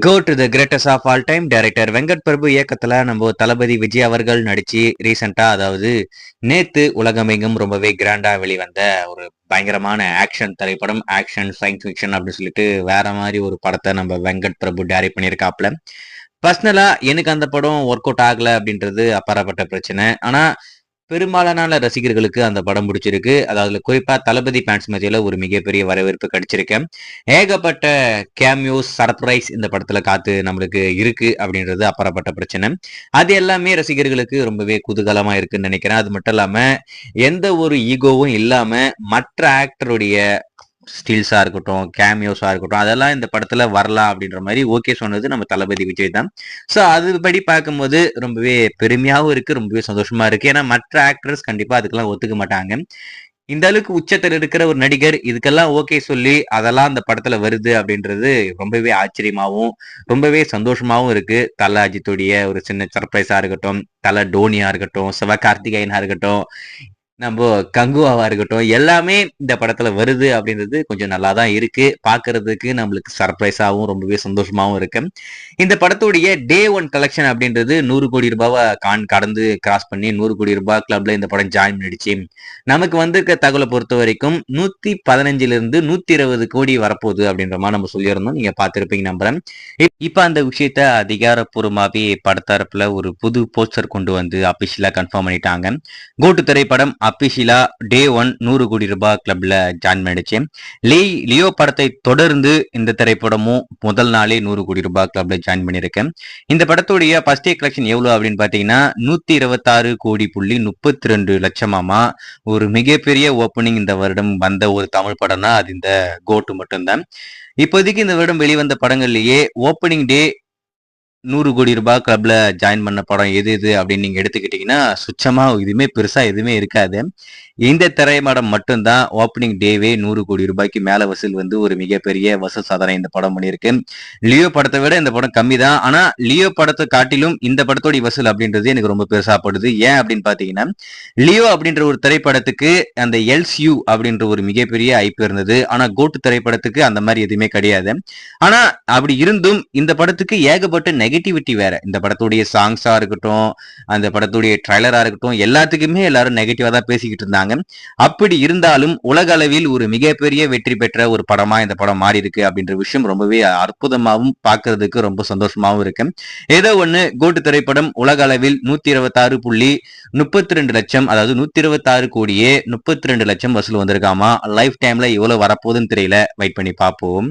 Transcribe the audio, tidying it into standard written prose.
Go to the greatest of all time director Venkat Prabhu இயக்கத்துல நம்ம தளபதி விஜய் அவர்கள் நடிச்சு ரீசெண்டா, அதாவது நேத்து உலகமெங்கும் ரொம்பவே கிராண்டா வெளிவந்த ஒரு பயங்கரமான ஆக்ஷன் திரைப்படம். ஆக்ஷன் சயின்ஸ் ஃபிக்ஷன் அப்படின்னு சொல்லிட்டு வேற மாதிரி ஒரு படத்தை நம்ம வெங்கட் பிரபு டைரக்ட் பண்ணியிருக்காப்ல. பர்சனலா எனக்கு அந்த படம் ஒர்க் அவுட் ஆகல அப்படின்றது அப்பாற்பட்ட பிரச்சனை. ஆனா பெரும்பாலான ரசிகர்களுக்கு அந்த படம் பிடிச்சிருக்கு. அதாவது குறிப்பா தளபதி ஃபேன்ஸ் மத்தியில ஒரு மிகப்பெரிய வரவேற்பு கிடைச்சிருக்கு. ஏகப்பட்ட கேமியோஸ், சர்ப்ரைஸ் இந்த படத்துல காத்து நம்மளுக்கு இருக்கு அப்படின்றது அப்பாற்பட்ட பிரச்சனை. அது எல்லாமே ரசிகர்களுக்கு ரொம்பவே குதூகலமா இருக்குன்னு நினைக்கிறேன். அது மட்டும் இல்லாம எந்த ஒரு ஈகோவும் இல்லாம மற்ற ஆக்டருடைய ஸ்டில்ஸா இருக்கட்டும், கேமியோஸா இருக்கட்டும், அதெல்லாம் இந்த படத்துல வரலாம் அப்படின்ற மாதிரி ஓகே சொன்னது நம்ம தளபதி விஜய் தான். ஸோ அதுபடி பார்க்கும்போது ரொம்பவே பெருமையாகவும் இருக்கு, ரொம்பவே சந்தோஷமா இருக்கு. ஏன்னா மற்ற ஆக்டர்ஸ் கண்டிப்பா அதுக்கெல்லாம் ஒத்துக்க மாட்டாங்க. இந்த அளவுக்கு உச்சத்தில் இருக்கிற ஒரு நடிகர் இதுக்கெல்லாம் ஓகே சொல்லி அதெல்லாம் அந்த படத்துல வருது அப்படின்றது ரொம்பவே ஆச்சரியமாவும் ரொம்பவே சந்தோஷமாவும் இருக்கு. தல அஜித்துடைய ஒரு சின்ன சர்ப்ரைஸா இருக்கட்டும், தல டோனியா இருக்கட்டும், சிவகார்த்திகேயனா இருக்கட்டும், நம்ம கங்குவாவா இருக்கட்டும், எல்லாமே இந்த படத்துல வருது அப்படின்றது கொஞ்சம் நல்லா தான் இருக்கு. பாக்குறதுக்கு நம்மளுக்கு சர்ப்ரைஸாவும் ரொம்பவே சந்தோஷமாவும் இருக்கு. இந்த படத்துடைய டே 1 கலெக்ஷன் அப்படின்றது 100 கோடி ரூபாவை கடந்து கிராஸ் பண்ணி 100 கோடி ரூபாய் கிளப்ல இந்த படம் ஜாயின் பண்ணிடுச்சு. நமக்கு வந்திருக்க தகவலை பொறுத்த வரைக்கும் 115 இருந்து 120 கோடி வரப்போகுது அப்படின்ற மாதிரி நம்ம சொல்லியிருந்தோம். நீங்க பார்த்திருப்பீங்க நம்புறேன். இப்ப அந்த விஷயத்த அதிகாரப்பூர்வமாவே படத்தரப்புல ஒரு புது போஸ்டர் கொண்டு வந்து அபிஷியலா கன்ஃபார்ம் பண்ணிட்டாங்க. கோட்டு திரைப்படம் அபிஷியலா டே 1 100 கோடி ரூபாய் கிளப்ல ஜாயின் பண்ணிடுச்சு. லியோ படத்தை தொடர்ந்து இந்த திரைப்படமும் முதல் நாளே 100 கோடி ரூபாய் கிளப்ல ஜாயின் பண்ணியிருக்கேன். இந்த படத்துடைய ஃபர்ஸ்ட் டே கலெக்ஷன் எவ்வளவு அப்படின்னு பாத்தீங்கன்னா 126 கோடி புள்ளி 32 லட்சமாமா. ஒரு மிகப்பெரிய ஓப்பனிங் இந்த வருடம் வந்த ஒரு தமிழ் படம்னா அது இந்த கோட்டு மட்டும்தான். இப்போதைக்கு இந்த வருடம் வெளிவந்த படங்கள்லயே ஓப்பனிங் டே 100 கோடி ரூபாய் கிளப்ல ஜாயின் பண்ண படம் எது எது அப்படின்னு நீங்க எடுத்துக்கிட்டீங்கன்னா சுச்சமா எதுவுமே பெருசா எதுவுமே இருக்காது. இந்த திரைப்படம் மட்டும்தான் ஓப்பனிங் டேவே 100 கோடி ரூபாய்க்கு மேல வசூல் வந்து ஒரு மிகப்பெரிய வசூல் சாதனை இந்த படம் பண்ணியிருக்கு. லியோ படத்தை விட இந்த படம் கம்மி தான். ஆனா லியோ படத்தை காட்டிலும் இந்த படத்தோட வசூல் அப்படின்றது எனக்கு ரொம்ப பெருசாப்படுது. ஏன் அப்படின்னு பாத்தீங்கன்னா லியோ அப்படின்ற ஒரு திரைப்படத்துக்கு அந்த எல்சியூ அப்படின்ற ஒரு மிகப்பெரிய ஐப்பு இருந்தது. ஆனா கோட்டு திரைப்படத்துக்கு அந்த மாதிரி எதுவுமே கிடையாது. ஆனா அப்படி இருந்தும் இந்த படத்துக்கு ஏகப்பட்ட நெகட்டிவிட்டி வேற. இந்த படத்துடைய சாங்ஸா இருக்கட்டும், அந்த படத்துடைய ட்ரைலரா இருக்கட்டும், எல்லாத்துக்குமே எல்லாரும் நெகட்டிவா தான் பேசிக்கிட்டு இருந்தாங்க. அப்படி இருந்தாலும் உலக அளவில் ஒரு மிகப்பெரிய வெற்றி பெற்ற ஒரு படமா இந்த படம் மாறி இருக்கு அப்படின்ற விஷயம் ரொம்பவே அற்புதமாகவும் பார்க்கறதுக்கு ரொம்ப சந்தோஷமாவும் இருக்கு. ஏதோ ஒண்ணு கோட்டு திரைப்படம் உலக அளவில் 126.32 லட்சம், அதாவது 126 கோடியே 32 லட்சம் வசூல் வந்திருக்காமா. லைஃப் டைம்ல எவ்வளவு வரப்போகுதுன்னு தெரியல, வெயிட் பண்ணி பார்ப்போம்.